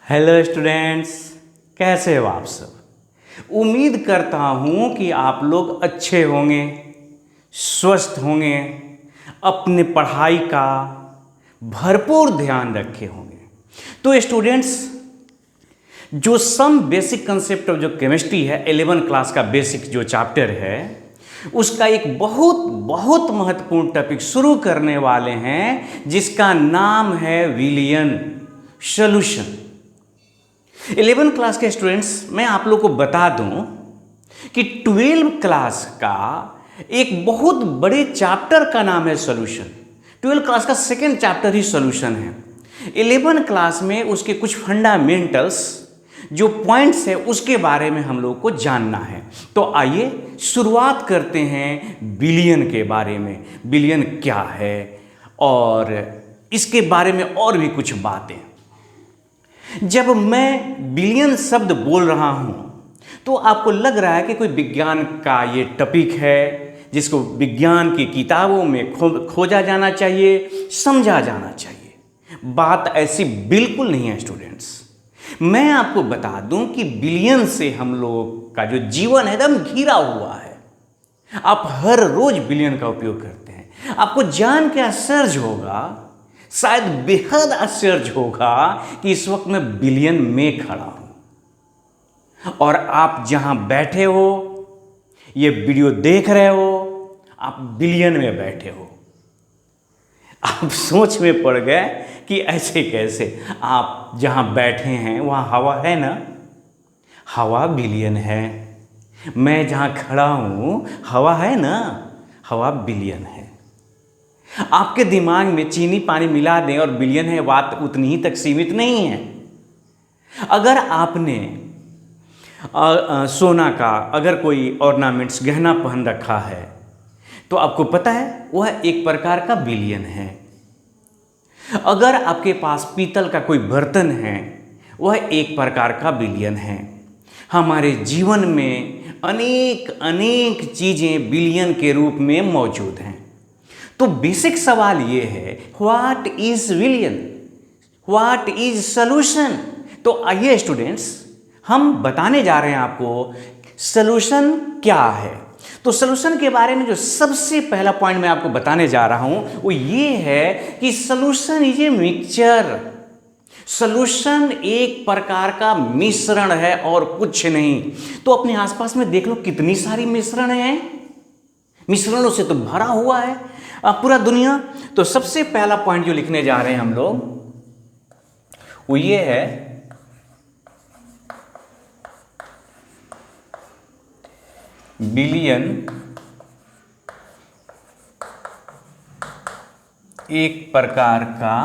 Hello students, कैसे हो आप सब। उम्मीद करता हूँ कि आप लोग अच्छे होंगे, स्वस्थ होंगे, अपने पढ़ाई का भरपूर ध्यान रखे होंगे। तो स्टूडेंट्स, जो सम बेसिक कंसेप्ट ऑफ जो केमिस्ट्री है 11 क्लास का बेसिक जो चैप्टर है, उसका एक बहुत बहुत महत्वपूर्ण टॉपिक शुरू करने वाले हैं, जिसका नाम है विलियन सॉल्यूशन। 11 क्लास के स्टूडेंट्स, मैं आप लोग को बता दूं कि 12 क्लास का एक बहुत बड़े चैप्टर का नाम है सॉल्यूशन। 12 क्लास का सेकेंड चैप्टर ही सॉल्यूशन है। 11 क्लास में उसके कुछ फंडामेंटल्स जो पॉइंट्स है उसके बारे में हम लोग को जानना है। तो आइए शुरुआत करते हैं बिलियन के बारे में। बिलियन क्या है और इसके बारे में और भी कुछ बातें। जब मैं बिलियन शब्द बोल रहा हूं तो आपको लग रहा है कि कोई विज्ञान का ये टॉपिक है जिसको विज्ञान की किताबों में खोजा जाना चाहिए, समझा जाना चाहिए। बात ऐसी बिल्कुल नहीं है स्टूडेंट्स। मैं आपको बता दूं कि बिलियन से हम लोग का जो जीवन है एकदम घिरा हुआ है। आप हर रोज बिलियन का उपयोग करते हैं। आपको जान के आश्चर्य होगा, शायद बेहद आश्चर्य होगा कि इस वक्त मैं बिलियन में खड़ा हूं और आप जहां बैठे हो, ये वीडियो देख रहे हो, आप बिलियन में बैठे हो। आप सोच में पड़ गए कि ऐसे कैसे। आप जहां बैठे हैं वहां हवा है ना, हवा बिलियन है। मैं जहां खड़ा हूं हवा है ना, हवा बिलियन है। आपके दिमाग में चीनी पानी मिला दें और बिलियन है, बात उतनी ही तक सीमित नहीं है। अगर आपने सोना का अगर कोई ऑर्नामेंट्स गहना पहन रखा है तो आपको पता है वह एक प्रकार का बिलियन है। अगर आपके पास पीतल का कोई बर्तन है वह एक प्रकार का बिलियन है। हमारे जीवन में अनेक अनेक चीजें बिलियन के रूप में मौजूद हैं। तो बेसिक सवाल यह है, what is villain, what is solution. तो आइए स्टूडेंट्स, हम बताने जा रहे हैं आपको सॉल्यूशन क्या है। तो सॉल्यूशन के बारे में जो सबसे पहला पॉइंट मैं आपको बताने जा रहा हूं वो ये है कि solution is a mixture. Solution एक प्रकार का मिश्रण है और कुछ नहीं। तो अपने आसपास में देख लो कितनी सारी मिश्रण है, मिश्रणों से तो भरा हुआ है पूरा दुनिया। तो सबसे पहला पॉइंट जो लिखने जा रहे हैं हम लोग वो ये है, बिलियन एक प्रकार का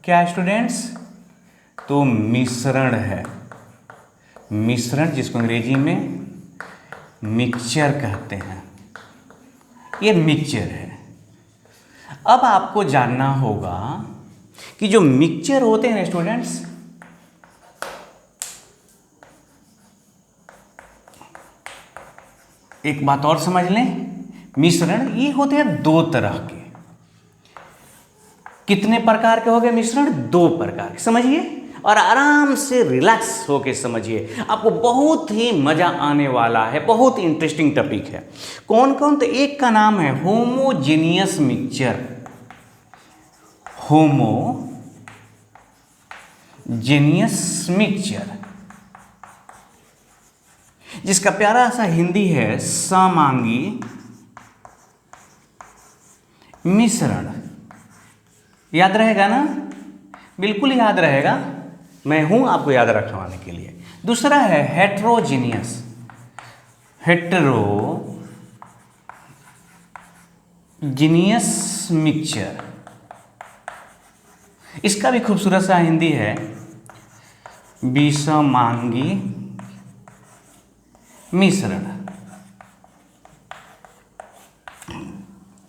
क्या स्टूडेंट्स, तो मिश्रण है। मिश्रण जिसको अंग्रेजी में मिक्सचर कहते हैं, ये मिक्सचर है। अब आपको जानना होगा कि जो मिक्सचर होते हैं स्टूडेंट्स, एक बात और समझ लें, मिश्रण ये होते हैं दो तरह के। कितने प्रकार के हो गए मिश्रण? दो प्रकार के। समझिए और आराम से रिलैक्स होके समझिए, आपको बहुत ही मजा आने वाला है। बहुत इंटरेस्टिंग टॉपिक है। कौन कौन? तो एक का नाम है होमोजेनियस मिक्सचर, होमोजेनियस मिक्सचर, जिसका प्यारा सा हिंदी है समांगी मिश्रण। याद रहेगा ना? बिल्कुल याद रहेगा, मैं हूं आपको याद रखवाने के लिए। दूसरा है हेट्रोजीनियस, हेट्रोजीनियस मिक्सचर। इसका भी खूबसूरत सा हिंदी है विषमांगी मिश्रण।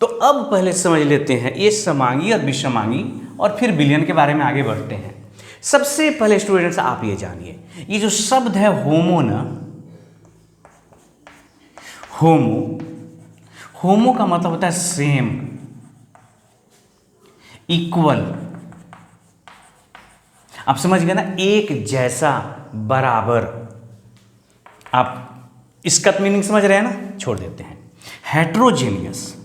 तो अब पहले समझ लेते हैं ये समांगी और विषमांगी और फिर बिलियन के बारे में आगे बढ़ते हैं। सबसे पहले स्टूडेंट्स आप ये जानिए, ये जो शब्द है होमो ना, होमो, होमो का मतलब होता है सेम, इक्वल। आप समझ गए ना, एक जैसा, बराबर। आप इसका मीनिंग समझ रहे हैं ना, छोड़ देते हैं। हेट्रोजीनियस,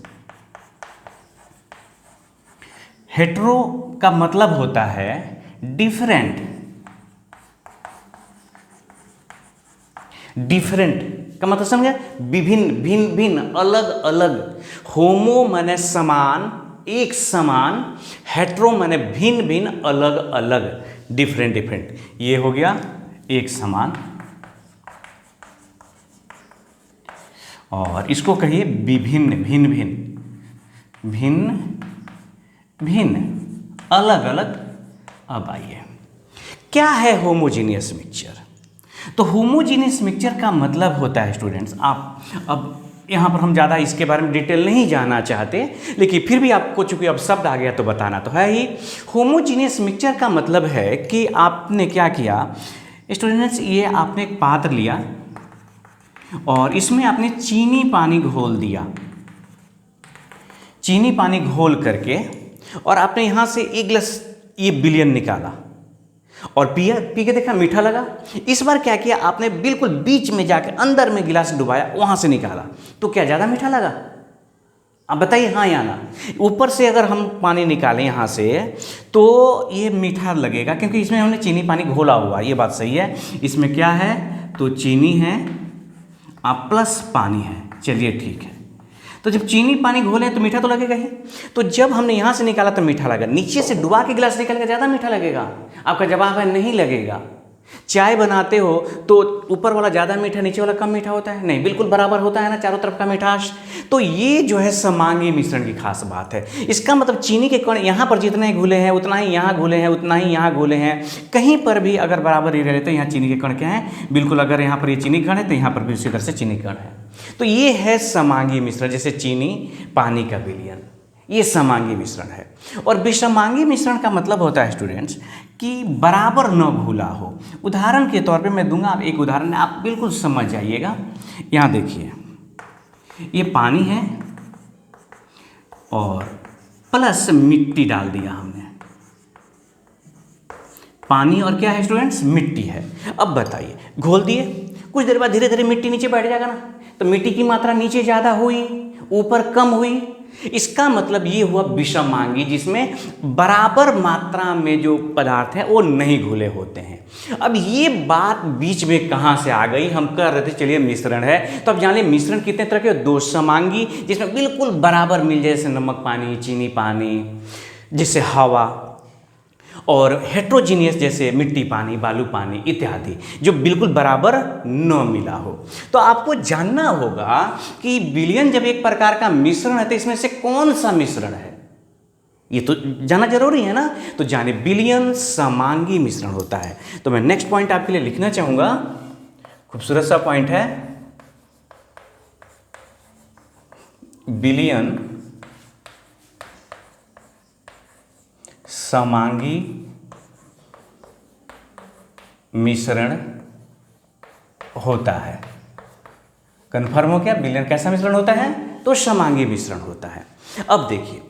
हेट्रो का मतलब होता है डिफरेंट, डिफरेंट का मतलब समझे, विभिन्न, भिन्न भिन्न, अलग अलग। होमो माने समान, एक समान, हेट्रो माने भिन्न भिन्न, अलग अलग, डिफरेंट डिफरेंट। ये हो गया एक समान, और इसको कहिए विभिन्न, भिन्न भिन्न, भिन्न भिन्न, अलग अलग। अब आइए, क्या है होमोजीनियस मिक्सचर? तो होमोजीनियस मिक्सचर का मतलब होता है स्टूडेंट्स, आप अब यहाँ पर हम ज़्यादा इसके बारे में डिटेल नहीं जानना चाहते, लेकिन फिर भी आपको चूंकि अब शब्द आ गया तो बताना तो है ही। होमोजीनियस मिक्सचर का मतलब है कि आपने क्या किया स्टूडेंट्स, ये आपने एक पात्र लिया और इसमें आपने चीनी पानी घोल दिया, चीनी पानी घोल करके, और आपने यहाँ से एक गिलास ये विलयन निकाला और पिया, पी के देखा मीठा लगा। इस बार क्या किया आपने, बिल्कुल बीच में जाकर अंदर में गिलास डुबाया, वहाँ से निकाला, तो क्या ज़्यादा मीठा लगा? आप बताइए हाँ या ना। ऊपर से अगर हम पानी निकालें यहाँ से तो ये मीठा लगेगा, क्योंकि इसमें हमने चीनी पानी घोला हुआ, ये बात सही है। इसमें क्या है, तो चीनी है प्लस पानी है, चलिए ठीक है। तो जब चीनी पानी घोले तो मीठा तो लगेगा ही। तो जब हमने यहाँ से निकाला तो मीठा लगा, नीचे से डुबा के गिलास निकालेगा ज़्यादा मीठा लगेगा? आपका जवाब है नहीं लगेगा। चाय बनाते हो तो ऊपर वाला ज़्यादा मीठा, नीचे वाला कम मीठा होता है? नहीं, बिल्कुल बराबर होता है ना, चारों तरफ का मिठास। तो ये जो है समांगी मिश्रण की खास बात है। इसका मतलब चीनी के कण यहाँ पर जितने घुले हैं उतना ही यहाँ घुले हैं, उतना ही यहाँ घुले हैं। कहीं पर भी अगर बराबर ही रहे तो यहाँ चीनी के कण क्या हैं, बिल्कुल। अगर यहाँ पर ये चीनी कण है तो यहाँ पर भी उसी तरह से चीनी कण है। तो ये है समांगी मिश्रण, जैसे चीनी पानी का विलयन, ये समांगी मिश्रण है। और विषमांगी मिश्रण का मतलब होता है स्टूडेंट्स कि बराबर न घुला हो। उदाहरण के तौर पे मैं दूंगा, आप एक उदाहरण आप बिल्कुल समझ जाइएगा। यहाँ देखिए, ये पानी है और प्लस मिट्टी डाल दिया हमने। पानी और क्या है स्टूडेंट्स, मिट्टी है। अब बताइए, घोल दिए, कुछ देर बाद धीरे धीरे मिट्टी नीचे बैठ जाएगा ना, तो मिट्टी की मात्रा नीचे ज़्यादा हुई, ऊपर कम हुई। इसका मतलब ये हुआ विषमांगी, जिसमें बराबर मात्रा में जो पदार्थ है वो नहीं घुले होते हैं। अब ये बात बीच में कहाँ से आ गई, हम कह रहे थे चलिए मिश्रण है, तो अब जान लिये मिश्रण कितने तरह के, दो समांगी जिसमें बिल्कुल बराबर मिल जाए, जैसे नमक पानी, चीनी पानी, जैसे हवा, और हेट्रोजीनियस जैसे मिट्टी पानी, बालू पानी इत्यादि, जो बिल्कुल बराबर न मिला हो। तो आपको जानना होगा कि विलयन जब एक प्रकार का मिश्रण है तो इसमें से कौन सा मिश्रण है, ये तो जानना जरूरी है ना। तो जाने, विलयन समांगी मिश्रण होता है। तो मैं नेक्स्ट पॉइंट आपके लिए लिखना चाहूंगा, खूबसूरत सा पॉइंट है, विलयन समांगी मिश्रण होता है। कन्फर्म हो क्या, विलयन कैसा मिश्रण होता है, तो समांगी मिश्रण होता है। अब देखिए,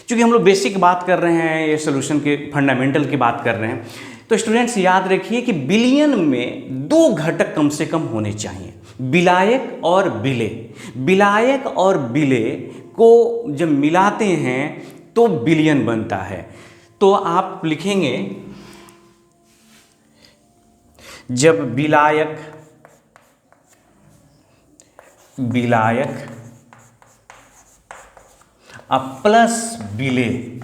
चूंकि हम लोग बेसिक बात कर रहे हैं, ये सॉल्यूशन के फंडामेंटल की बात कर रहे हैं, तो स्टूडेंट्स याद रखिए कि विलयन में दो घटक कम से कम होने चाहिए, विलायक और विलेय। विलायक और विलेय को जब मिलाते हैं तो विलयन बनता है। तो आप लिखेंगे, जब विलायक प्लस विलेय,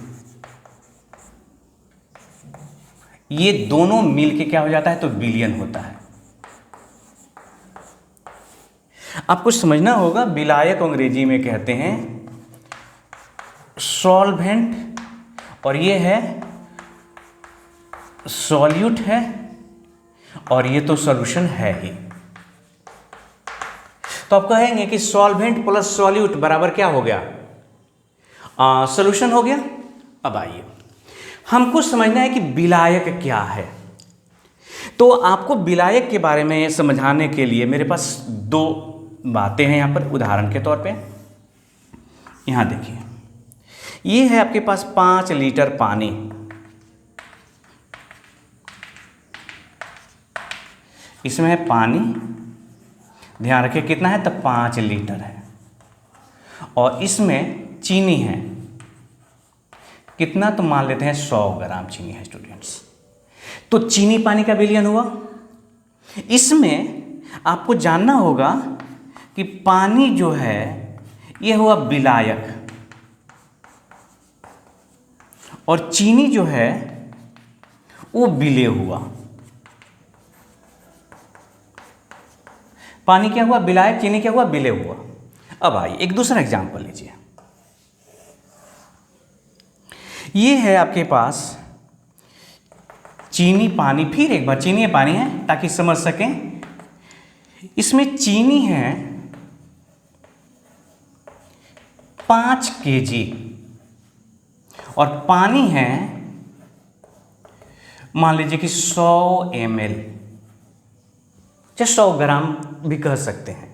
ये दोनों मिलके क्या हो जाता है, तो विलयन होता है। आपको समझना होगा, विलायक अंग्रेजी में कहते हैं सॉल्वेंट, और ये है सॉल्यूट है, और ये तो सॉल्यूशन है ही। तो आप कहेंगे कि सॉल्वेंट प्लस सॉल्यूट बराबर क्या हो गया, सॉल्यूशन हो गया। अब आइए, हमको समझना है कि विलायक क्या है। तो आपको विलायक के बारे में समझाने के लिए मेरे पास दो बातें हैं यहाँ पर, उदाहरण के तौर पे। यहाँ देखिए, ये है आपके पास 5 लीटर पानी, इसमें है पानी, ध्यान रखिए कितना है, तो 5 लीटर है। और इसमें चीनी है कितना, तो मान लेते हैं 100 ग्राम चीनी है स्टूडेंट्स। तो चीनी पानी का विलयन हुआ। इसमें आपको जानना होगा कि पानी जो है ये हुआ विलायक, और चीनी जो है वो विलेय हुआ। पानी क्या हुआ, विलायक, चीनी क्या हुआ, विलेय हुआ। अब आइए एक दूसरा एग्जांपल लीजिए। ये है आपके पास चीनी पानी, फिर एक बार चीनी पानी है ताकि समझ सकें। इसमें चीनी है 5 kg और पानी है मान लीजिए कि 100 ml, या 100 ग्राम भी कह सकते हैं।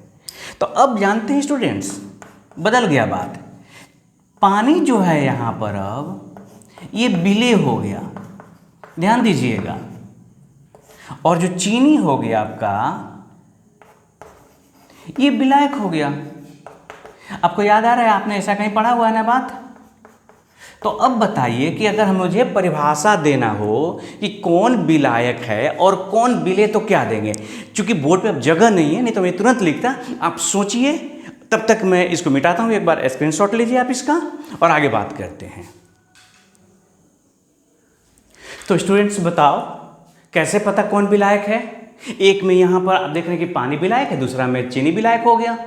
तो अब जानते हैं स्टूडेंट्स, बदल गया बात। पानी जो है यहाँ पर अब ये विलेय हो गया, ध्यान दीजिएगा। और जो चीनी हो गया आपका ये विलायक हो गया। आपको याद आ रहा है, आपने ऐसा कहीं पढ़ा हुआ है ना बात। तो अब बताइए कि अगर मुझे परिभाषा देना हो कि कौन विलायक है और कौन विलेय, तो क्या देंगे। चूंकि बोर्ड पे अब जगह नहीं है, नहीं तो मैं तुरंत लिखता। आप सोचिए, तब तक मैं इसको मिटाता हूं। एक बार स्क्रीनशॉट लीजिए आप इसका और आगे बात करते हैं। तो स्टूडेंट्स बताओ कैसे पता कौन विलायक है। एक में यहां पर आप देख रहे हैं कि पानी विलायक है, दूसरा में चीनी विलायक हो गया।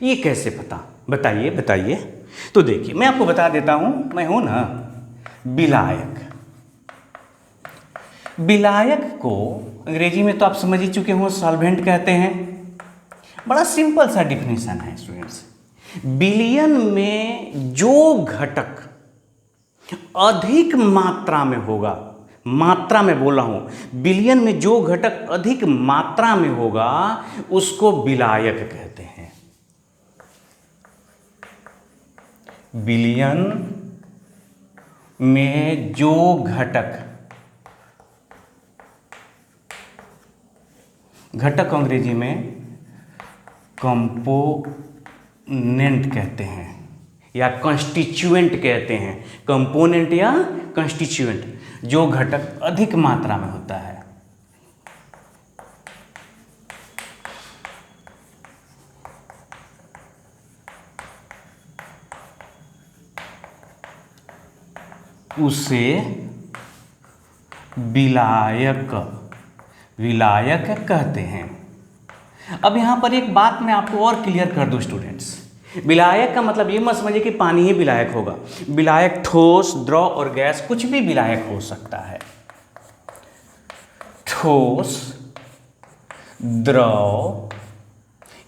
ये कैसे पता, बताइए बताइए। तो देखिए मैं आपको बता देता हूं, मैं हूं ना विलायक। विलायक को अंग्रेजी में तो आप समझ ही चुके हो, सॉल्वेंट कहते हैं। बड़ा सिंपल सा डिफिनेशन है स्टूडेंट्स। विलयन में जो घटक अधिक मात्रा में होगा, मात्रा में बोल रहा हूं, विलयन में जो घटक अधिक मात्रा में होगा उसको विलायक कहते हैं। विलयन में जो घटक, घटक अंग्रेजी में कंपोनेंट कहते हैं या कंस्टिट्यूएंट कहते हैं। कंपोनेंट या कंस्टिट्यूएंट, जो घटक अधिक मात्रा में होता है। उसे विलायक, विलायक कहते हैं। अब यहां पर एक बात मैं आपको और क्लियर कर दूं स्टूडेंट्स। विलायक का मतलब ये मत समझिए कि पानी ही विलायक होगा। विलायक ठोस, द्रव और गैस कुछ भी विलायक हो सकता है। ठोस, द्रव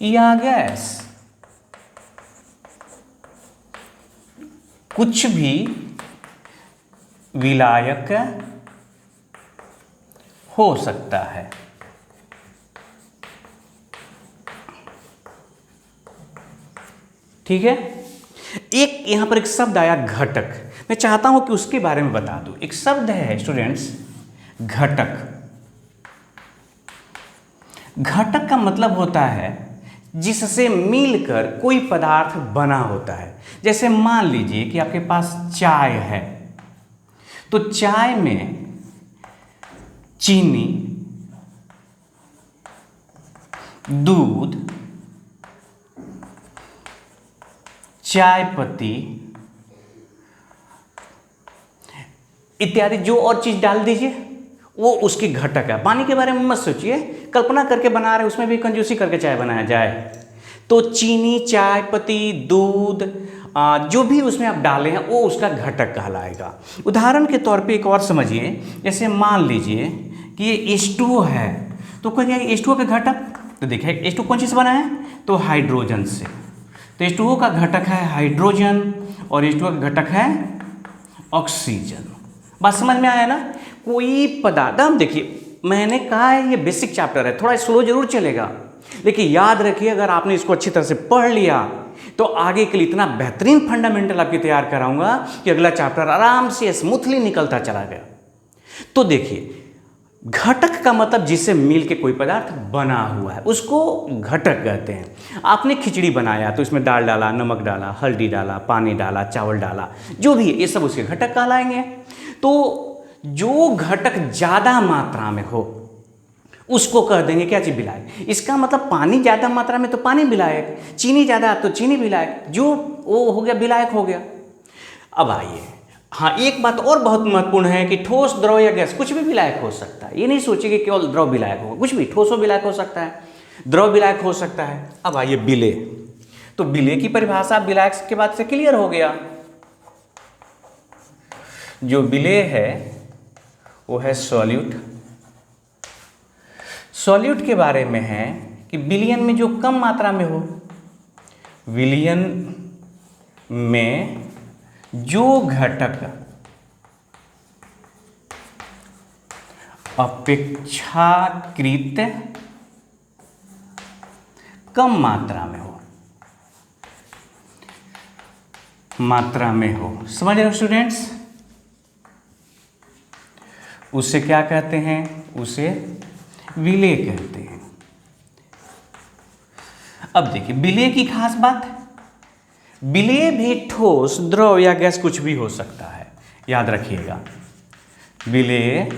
या गैस कुछ भी विलायक हो सकता है। ठीक है। एक यहां पर एक शब्द आया घटक, मैं चाहता हूं कि उसके बारे में बता दूं। एक शब्द है स्टूडेंट्स घटक। घटक का मतलब होता है जिससे मिलकर कोई पदार्थ बना होता है। जैसे मान लीजिए कि आपके पास चाय है, तो चाय में चीनी, दूध, चाय पत्ती इत्यादि जो और चीज डाल दीजिए वो उसकी घटक है। पानी के बारे में मत सोचिए, कल्पना करके बना रहे, उसमें भी कंजूसी करके चाय बनाया जाए। तो चीनी, चाय पत्ती, दूध, जो भी उसमें आप डाले हैं वो उसका घटक कहलाएगा। उदाहरण के तौर पे एक और समझिए, जैसे मान लीजिए कि ये H2O है, तो क्या है H2O का घटक। तो देखिए H2O कौन चीज़ बना है, तो हाइड्रोजन से। तो H2O का घटक है हाइड्रोजन और H2O का घटक है ऑक्सीजन। बात समझ में आया ना। कोई पदार्थ, हम देखिए मैंने कहा है ये बेसिक चैप्टर है, थोड़ा स्लो जरूर चलेगा, लेकिन याद रखिए अगर आपने इसको अच्छी तरह से पढ़ लिया तो आगे के लिए इतना बेहतरीन फंडामेंटल आपकी तैयार कराऊंगा कि अगला चैप्टर आराम से स्मूथली निकलता चला गया। तो देखिए घटक का मतलब जिससे मिल के कोई पदार्थ बना हुआ है उसको घटक कहते हैं। आपने खिचड़ी बनाया तो इसमें दाल डाला, नमक डाला, हल्दी डाला, पानी डाला, चावल डाला, जो भी है ये सब उसके घटक कहलाएंगे। तो जो घटक ज़्यादा मात्रा में हो उसको कह देंगे क्या चीज़, विलायक। इसका मतलब पानी ज़्यादा मात्रा में तो पानी विलायक, चीनी ज़्यादा तो चीनी विलायक, जो वो हो गया विलायक हो गया। अब आइए, हाँ एक बात और बहुत महत्वपूर्ण है कि ठोस, द्रव या गैस कुछ भी विलायक हो सकता है। ये नहीं सोचिए कि केवल द्रव विलायक होगा, कुछ भी ठोस विलायक हो सकता है, द्रव विलायक हो सकता है। अब आइए विलेय, तो विलेय की परिभाषा विलायक के बाद से क्लियर हो गया। जो विलेय है वो है सॉल्यूट। सॉल्यूट के बारे में है कि विलयन में जो कम मात्रा में हो, विलयन में जो घटक अपेक्षाकृत कम मात्रा में हो, समझ रहे हो स्टूडेंट्स, उसे क्या कहते हैं, उसे विलेय कहते हैं। अब देखिए विलेय की खास बात है, विलेय भी ठोस, द्रव या गैस कुछ भी हो सकता है, याद रखिएगा। विलेय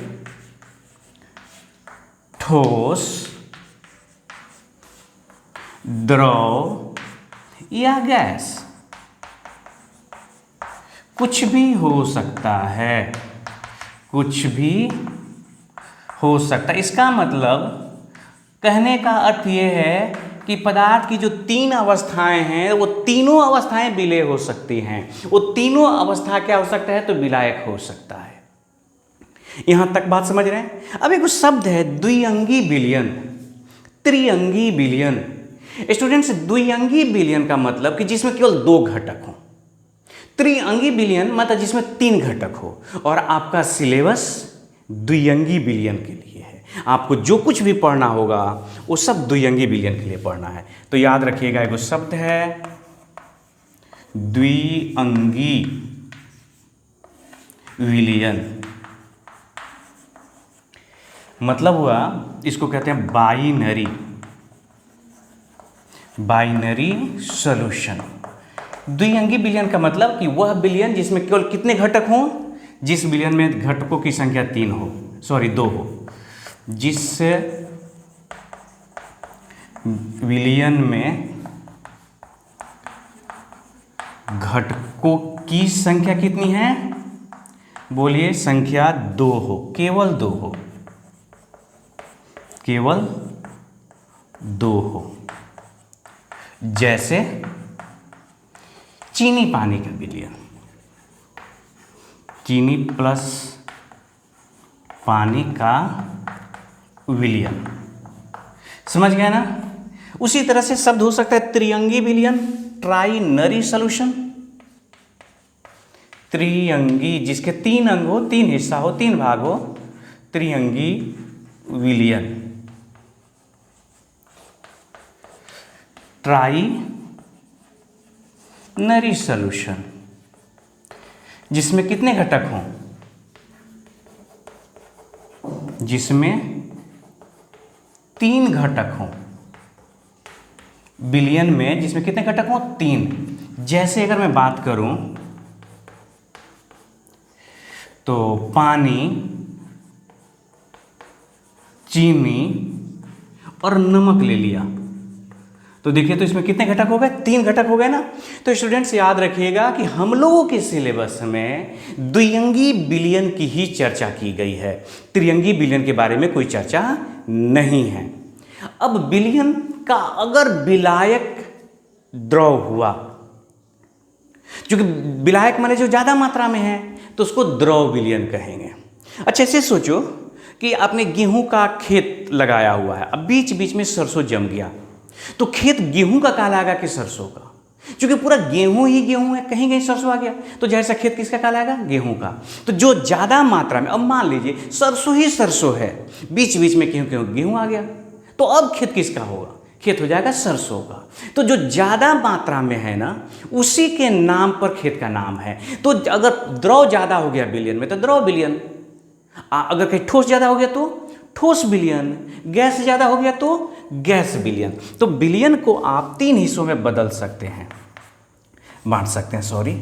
ठोस, द्रव या गैस कुछ भी हो सकता है, कुछ भी हो सकता है। इसका मतलब कहने का अर्थ यह है कि पदार्थ की जो तीन अवस्थाएं हैं वो तीनों अवस्थाएं विलेय हो सकती हैं। वो तीनों अवस्था क्या हो सकता है, तो विलायक हो सकता है। यहां तक बात समझ रहे हैं। अब एक शब्द है द्विअंगी विलयन, त्रिअंगी विलयन। स्टूडेंट्स, द्विअंगी विलयन का मतलब कि जिसमें केवल दो घटक हो, त्रिअंगी विलयन मतलब जिसमें तीन घटक हो। और आपका सिलेबस द्विअंगी विलयन के लिए है। आपको जो कुछ भी पढ़ना होगा वो सब द्विअंगी विलयन के लिए पढ़ना है। तो याद रखिएगा, एक शब्द है द्विअंगी विलयन, मतलब हुआ इसको कहते हैं बाइनरी सॉल्यूशन। द्विअंगी विलयन का मतलब कि वह विलयन जिसमें केवल कितने घटक हों, जिस विलयन में घटकों की संख्या दो हो, जिस विलयन में घटकों की संख्या कितनी है, बोलिए, संख्या दो हो, केवल दो हो। जैसे चीनी पानी का विलयन, चीनी प्लस पानी का विलयन, समझ गए ना। उसी तरह से शब्द हो सकता है त्रिअंगी विलयन, ट्राइनरी सॉल्यूशन। त्रिअंगी जिसके तीन अंग हो, तीन हिस्सा हो, तीन भाग हो, त्रिअंगी विलयन। ट्राइनरी सॉल्यूशन जिसमें कितने घटक हों, जिसमें तीन घटक हों, विलयन में जिसमें कितने घटक हों, तीन। जैसे अगर मैं बात करूं तो पानी, चीनी और नमक ले लिया, तो देखिए तो इसमें कितने घटक हो गए, तीन घटक हो गए ना। तो स्टूडेंट्स याद रखिएगा कि हम लोगों के सिलेबस में द्विअंगी विलयन की ही चर्चा की गई है, त्रिअंगी विलयन के बारे में कोई चर्चा नहीं है। अब विलयन का अगर विलायक द्रव हुआ, क्योंकि विलायक माने जो ज़्यादा मात्रा में है तो उसको द्रव विलयन कहेंगे। अच्छा ऐसे सोचो कि आपने गेहूं का खेत लगाया हुआ है, अब बीच बीच में सरसों जम गया, तो खेत गेहूं का कहलाएगा कि सरसों का, क्योंकि पूरा गेहूं ही गेहूं है, कहीं कहीं सरसों आ गया, तो जैसा खेत किसका कहलाएगा, गेहूं का। तो जो ज़्यादा मात्रा में, अब मान लीजिए सरसों ही सरसों है, बीच बीच में कहीं कहीं गेहूं आ गया, तो अब खेत किसका होगा, खेत हो जाएगा सरसों का। तो जो ज़्यादा मात्रा में है ना, उसी के नाम पर खेत का नाम है। तो अगर द्रव ज़्यादा हो गया विलयन में तो द्रव विलयन, अगर कहीं ठोस ज़्यादा हो गया तो ठोस विलयन, गैस ज़्यादा हो गया तो गैस विलयन। तो विलयन को आप 3 हिस्सों में बदल सकते हैं, बांट सकते हैं, सॉरी।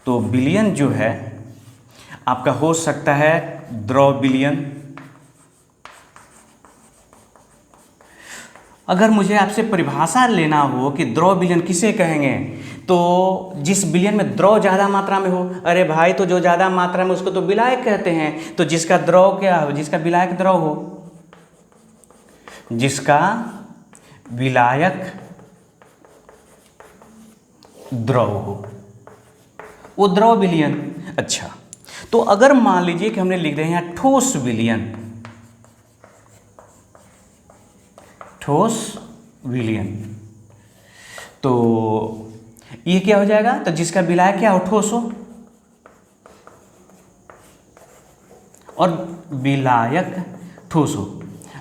तो विलयन जो है आपका हो सकता है द्रव विलयन। अगर मुझे आपसे परिभाषा लेना हो कि द्रव विलयन किसे कहेंगे, तो जिस विलयन में द्रव ज़्यादा मात्रा में हो। अरे भाई, तो जो ज़्यादा मात्रा में उसको तो विलायक कहते हैं। तो जिसका द्रव क्या हो, जिसका विलायक द्रव हो, जिसका विलायक द्रव हो, वो द्रव विलयन। अच्छा, तो अगर मान लीजिए कि हमने लिख दिया यहाँ ठोस विलयन, ठोस विलयन, तो ये क्या हो जाएगा, तो जिसका विलायक क्या हो, ठोस हो, और विलायक ठोस हो।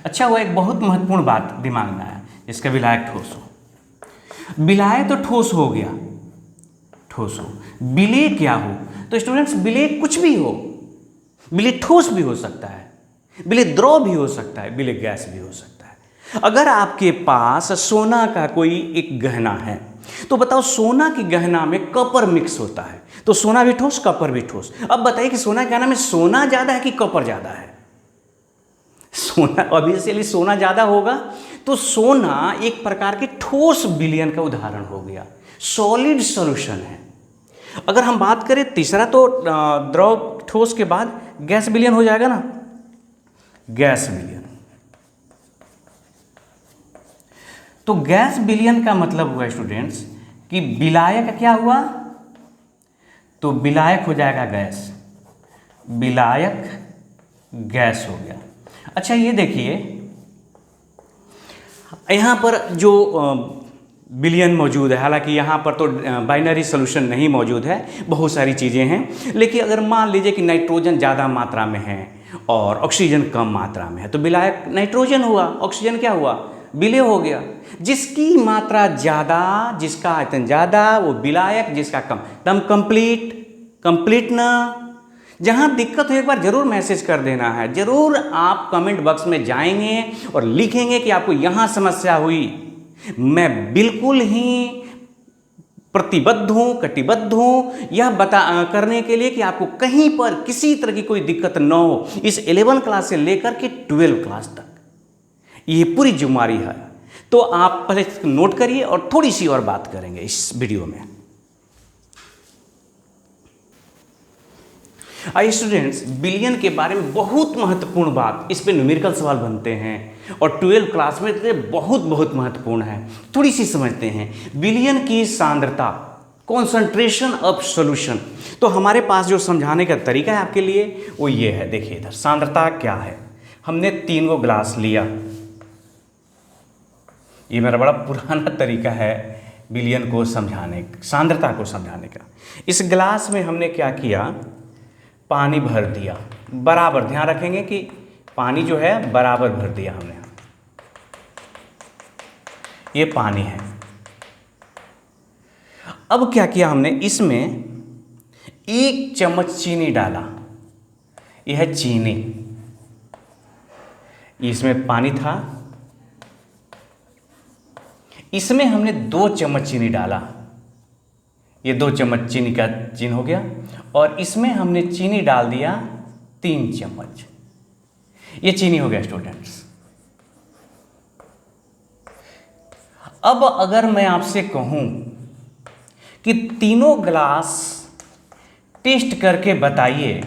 अच्छा, वो एक बहुत महत्वपूर्ण बात दिमाग में आया, जिसका विलायक ठोस हो। विलायक तो ठोस हो गया, ठोस हो। विलेय क्या हो, तो स्टूडेंट्स विलेय कुछ भी हो। विलेय ठोस भी हो सकता है, विलेय द्रव भी हो सकता है, विलेय गैस भी हो सकता है। अगर आपके पास सोना का कोई एक गहना है, तो बताओ सोना की गहना में कॉपर मिक्स होता है, तो सोना भी ठोस, कॉपर भी ठोस। अब बताइए कि सोना के गहना में सोना ज़्यादा है कि कॉपर ज़्यादा है? सोना, ऑब्वियसली सोना ज़्यादा होगा। तो सोना एक प्रकार के ठोस विलयन का उदाहरण हो गया, सॉलिड सॉल्यूशन है। अगर हम बात करें तीसरा, तो द्रव ठोस के बाद गैस विलयन हो जाएगा ना, गैस विलयन। तो गैस विलयन का मतलब हुआ स्टूडेंट्स कि विलायक क्या हुआ, तो विलायक हो जाएगा गैस, विलायक गैस हो गया। अच्छा, ये देखिए यहाँ पर जो विलयन मौजूद है, हालांकि यहाँ पर तो बाइनरी सॉल्यूशन नहीं मौजूद है, बहुत सारी चीज़ें हैं। लेकिन अगर मान लीजिए कि नाइट्रोजन ज़्यादा मात्रा में है और ऑक्सीजन कम मात्रा में है, तो विलायक नाइट्रोजन हुआ, ऑक्सीजन क्या हुआ, विलेय हो गया। जिसकी मात्रा ज़्यादा, जिसका आयतन ज़्यादा, वो विलायक, जिसका कम, तम कंप्लीट ना। जहाँ दिक्कत हो एक बार जरूर मैसेज कर देना है, जरूर आप कमेंट बॉक्स में जाएंगे और लिखेंगे कि आपको यहाँ समस्या हुई। मैं बिल्कुल ही प्रतिबद्ध हूँ, कटिबद्ध हूँ यह करने के लिए कि आपको कहीं पर किसी तरह की कोई दिक्कत न हो, इस 11 क्लास से लेकर के 12 क्लास तक ये पूरी जिम्मेदारी है। तो आप पहले नोट करिए और थोड़ी सी और बात करेंगे इस वीडियो में। आइए स्टूडेंट्स, विलयन के बारे में बहुत महत्वपूर्ण बात, इस पे न्यूमेरिकल सवाल बनते हैं और 12 क्लास में तो बहुत महत्वपूर्ण है। थोड़ी सी समझते हैं विलयन की सांद्रता, कॉन्सेंट्रेशन ऑफ सॉल्यूशन। तो हमारे पास जो समझाने का तरीका है आपके लिए वो ये है। देखिए इधर सांद्रता क्या है, हमने 3 गो ग्लास लिया, ये मेरा बड़ा पुराना तरीका है विलयन को समझाने, सांद्रता को समझाने का। इस ग्लास में हमने क्या किया, पानी भर दिया, बराबर, ध्यान रखेंगे कि पानी जो है बराबर भर दिया हमने। ये पानी है। अब क्या किया हमने, इसमें 1 चम्मच चीनी डाला, यह है चीनी। इसमें पानी था, इसमें हमने 2 चम्मच चीनी डाला, ये 2 चम्मच चीनी का चिन्ह हो गया। और इसमें हमने चीनी डाल दिया 3 चम्मच, ये चीनी हो गया स्टूडेंट्स। अब अगर मैं आपसे कहूं कि तीनों ग्लास टेस्ट करके बताइए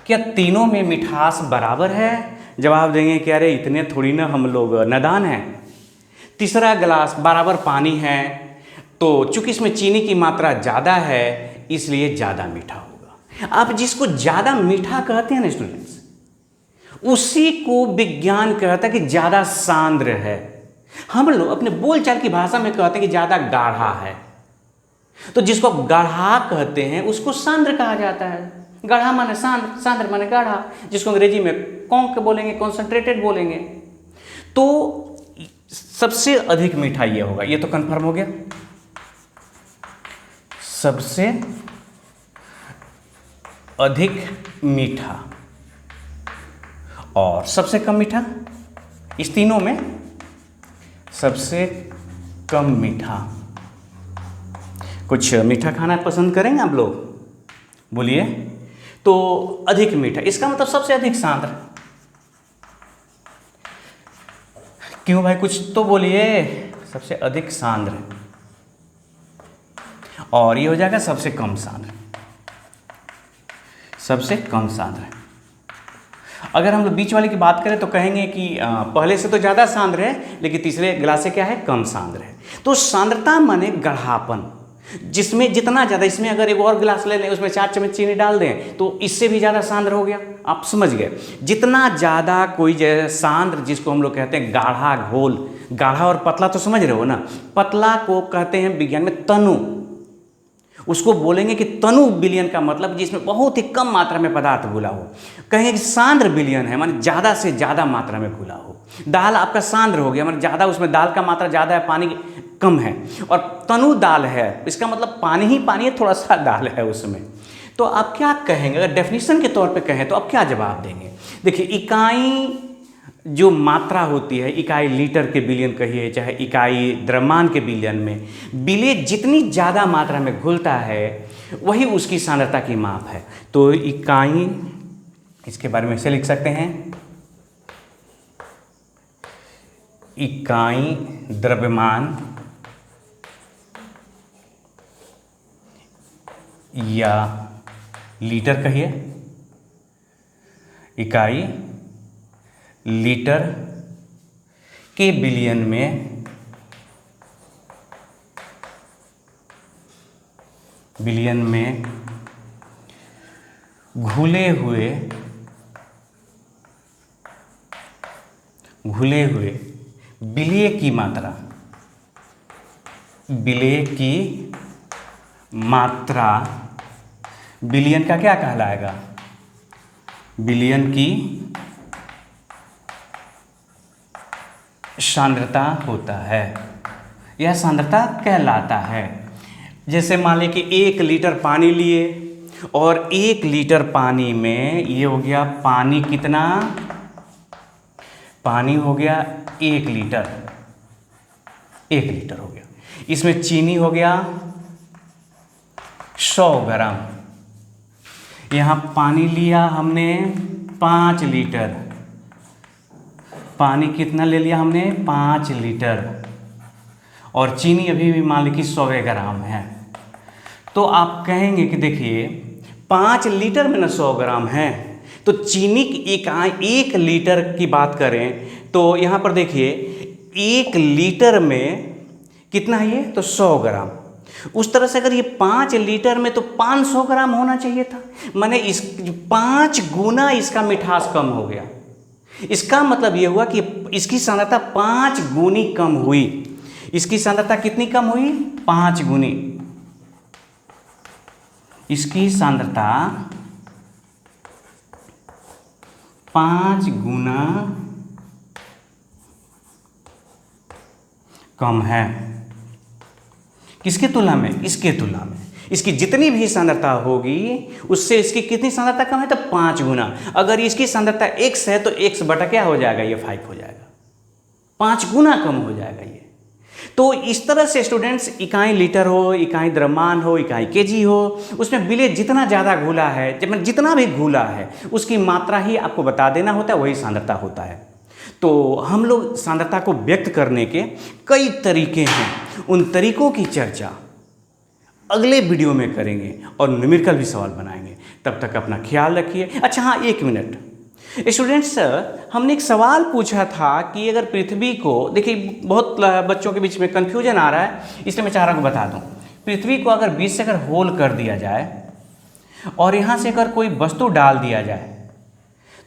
क्या तीनों में मिठास बराबर है, जवाब देंगे कि अरे इतने थोड़ी ना हम लोग नादान हैं। तीसरा ग्लास बराबर पानी है, तो चूंकि इसमें चीनी की मात्रा ज़्यादा है इसलिए ज़्यादा मीठा होगा। आप जिसको ज़्यादा मीठा कहते हैं ना स्टूडेंट्स, उसी को विज्ञान कहता है कि ज़्यादा सांद्र है। हम लोग अपने बोलचाल की भाषा में कहते हैं कि ज़्यादा गाढ़ा है, तो जिसको गाढ़ा कहते हैं उसको सांद्र कहा जाता है। गाढ़ा माने सांद्र, सांद्र माने गाढ़ा, जिसको अंग्रेजी में कॉन्क बोलेंगे, कॉन्सेंट्रेटेड बोलेंगे। तो सबसे अधिक मीठा ये होगा, ये तो कंफर्म हो गया। सबसे अधिक मीठा और सबसे कम मीठा, इस तीनों में सबसे कम मीठा। कुछ मीठा खाना पसंद करेंगे आप लोग? बोलिए। तो अधिक मीठा, इसका मतलब सबसे अधिक सांद्र। क्यों भाई, कुछ तो बोलिए। सबसे अधिक सांद्र, और ये हो जाएगा सबसे कम सांद्र। सबसे कम सांद्र। अगर हम लोग बीच वाले की बात करें तो कहेंगे कि पहले से तो ज़्यादा सांद्र है, लेकिन तीसरे गिलास से क्या है, कम सांद्र है। तो सांद्रता माने गाढ़ापन, जिसमें जितना ज़्यादा, इसमें अगर एक और गिलास ले लें, उसमें 4 चम्मच चीनी डाल दें तो इससे भी ज़्यादा सांद्र हो गया। आप समझ गए। जितना ज़्यादा कोई सांद्र, जिसको हम लोग कहते हैं गाढ़ा घोल, गाढ़ा और पतला तो समझ रहे हो ना। पतला को कहते हैं विज्ञान में तनु, उसको बोलेंगे कि तनु विलयन का मतलब जिसमें बहुत ही कम मात्रा में पदार्थ घुला हो। कहेंगे कि सांद्र विलयन है, माने ज़्यादा से ज़्यादा मात्रा में घुला हो। दाल आपका सांद्र हो गया, माने ज़्यादा, उसमें दाल का मात्रा ज़्यादा है, पानी कम है। और तनु दाल है, इसका मतलब पानी ही पानी है, थोड़ा सा दाल है उसमें। तो आप क्या कहेंगे, अगर डेफिनेशन के तौर पे कहें तो आप क्या जवाब देंगे? देखिए, इकाई जो मात्रा होती है, इकाई लीटर के बिलियन कहिए, चाहे इकाई द्रव्यमान के बिलियन में, विलेय जितनी ज़्यादा मात्रा में घुलता है वही उसकी सांद्रता की माप है। तो इकाई, इसके बारे में ऐसे लिख सकते हैं, इकाई द्रव्यमान या लीटर कहिए, इकाई लीटर के बिलियन में, घुले हुए विलेय की मात्रा, विलेय की मात्रा बिलियन का क्या कहलाएगा? बिलियन की सांद्रता होता है, यह सांद्रता कहलाता है। जैसे मान लीजिए कि 1 लीटर पानी लिए और 1 लीटर पानी में ये हो गया, पानी कितना, पानी हो गया 1 लीटर, 1 लीटर हो गया। इसमें चीनी हो गया 100 ग्राम। यहाँ पानी लिया हमने 5 लीटर, पानी कितना ले लिया हमने, 5 लीटर, और चीनी अभी भी मान ली कि 100 ग्राम है। तो आप कहेंगे कि देखिए 5 लीटर में ना 100 ग्राम है, तो चीनी की इकाई 1 लीटर की बात करें तो यहाँ पर देखिए 1 लीटर में कितना है ये, तो 100 ग्राम। उस तरह से अगर ये 5 लीटर में तो 500 ग्राम होना चाहिए था, माने इस 5 गुना इसका मिठास कम हो गया। इसका मतलब ये हुआ कि इसकी सांद्रता 5 गुनी कम हुई। इसकी सांद्रता कितनी कम हुई, 5 गुनी। इसकी सांद्रता 5 गुना कम है। किसके तुलना में, इसके तुलना में। इसकी जितनी भी सांद्रता होगी उससे इसकी कितनी सांद्रता कम है, तो 5 गुना। अगर इसकी सांद्रता x है तो x बटा क्या हो जाएगा, ये 5 हो जाएगा, 5 गुना कम हो जाएगा ये। तो इस तरह से स्टूडेंट्स, इकाई लीटर हो, इकाई द्रव्यमान हो, इकाई केजी हो, उसमें विलेय जितना ज़्यादा घुला है, जब जितना भी घुला है उसकी मात्रा ही आपको बता देना होता है, वही सांद्रता होता है। तो हम लोग सांद्रता को व्यक्त करने के कई तरीके हैं, उन तरीकों की चर्चा अगले वीडियो में करेंगे और न्यूमेरिकल भी सवाल बनाएंगे। तब तक अपना ख्याल रखिए। अच्छा हाँ, 1 मिनट स्टूडेंट्स, हमने एक सवाल पूछा था कि अगर पृथ्वी को, देखिए बहुत बच्चों के बीच में कन्फ्यूजन आ रहा है, इसलिए मैं चाह रहा हूँ बता दूँ। पृथ्वी को अगर बीच से अगर होल कर दिया जाए और यहाँ से अगर कोई वस्तु डाल दिया जाए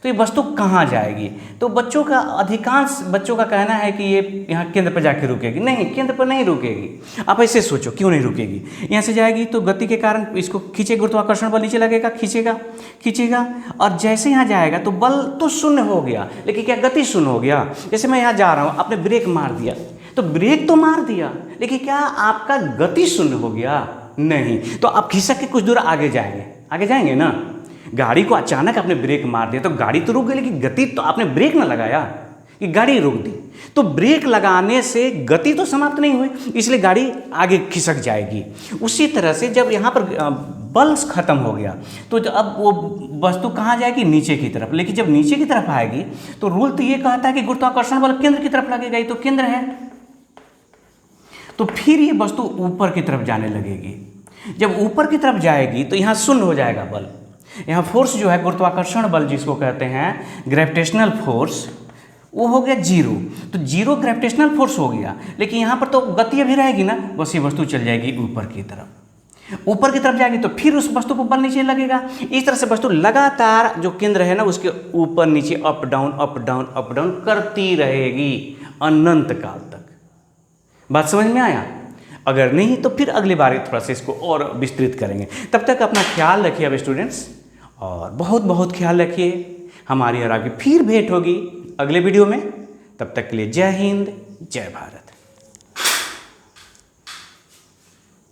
तो ये वस्तु कहाँ जाएगी? तो बच्चों का, अधिकांश बच्चों का कहना है कि ये यहाँ केंद्र पर जाके रुकेगी। नहीं, केंद्र पर नहीं रुकेगी। आप ऐसे सोचो, क्यों नहीं रुकेगी? यहाँ से जाएगी तो गति के कारण इसको खींचे, गुरुत्वाकर्षण बल नीचे लगेगा, खींचेगा, और जैसे यहाँ जाएगा तो बल तो शून्य हो गया, लेकिन क्या गति शून्य हो गया? जैसे मैं यहाँ जा रहा हूँ, आपने ब्रेक मार दिया, तो ब्रेक तो मार दिया, लेकिन क्या आपका गति शून्य हो गया? नहीं। तो आप खिसक के कुछ दूर आगे जाएंगे ना, गाड़ी को अचानक आपने ब्रेक मार दिया तो गाड़ी तो रुक गई, लेकिन गति तो आपने ब्रेक ना लगाया कि गाड़ी रोक दी। तो ब्रेक लगाने से गति तो समाप्त नहीं हुई, इसलिए गाड़ी आगे खिसक जाएगी। उसी तरह से जब यहाँ पर बल खत्म हो गया तो अब वो वस्तु कहाँ जाएगी? नीचे की तरफ। लेकिन जब नीचे की तरफ आएगी तो रूल तो ये कहता है कि गुरुत्वाकर्षण बल केंद्र की तरफ लगेगा, ये तो केंद्र है। तो फिर ये वस्तु ऊपर की तरफ जाने लगेगी। जब ऊपर की तरफ जाएगी तो यहाँ शून्य हो जाएगा बल। यहाँ फोर्स जो है गुरुत्वाकर्षण बल जिसको कहते हैं ग्रेविटेशनल फोर्स, वो हो गया जीरो। तो जीरो ग्रेविटेशनल फोर्स हो गया, लेकिन यहाँ पर तो गति अभी रहेगी ना, बस ये वस्तु चल जाएगी ऊपर की तरफ। ऊपर की तरफ जाएगी तो फिर उस वस्तु को बल नीचे लगेगा। इस तरह से वस्तु लगातार जो केंद्र है ना उसके ऊपर नीचे up down up down up down करती रहेगी अनंत काल तक। बात समझ में आया? अगर नहीं तो फिर अगली बार थोड़ा सा इसको और विस्तृत करेंगे। तब तक अपना ख्याल रखिए अब स्टूडेंट्स, और बहुत बहुत ख्याल रखिए। हमारी और आगे फिर भेंट होगी अगले वीडियो में। तब तक के लिए जय हिंद, जय भारत।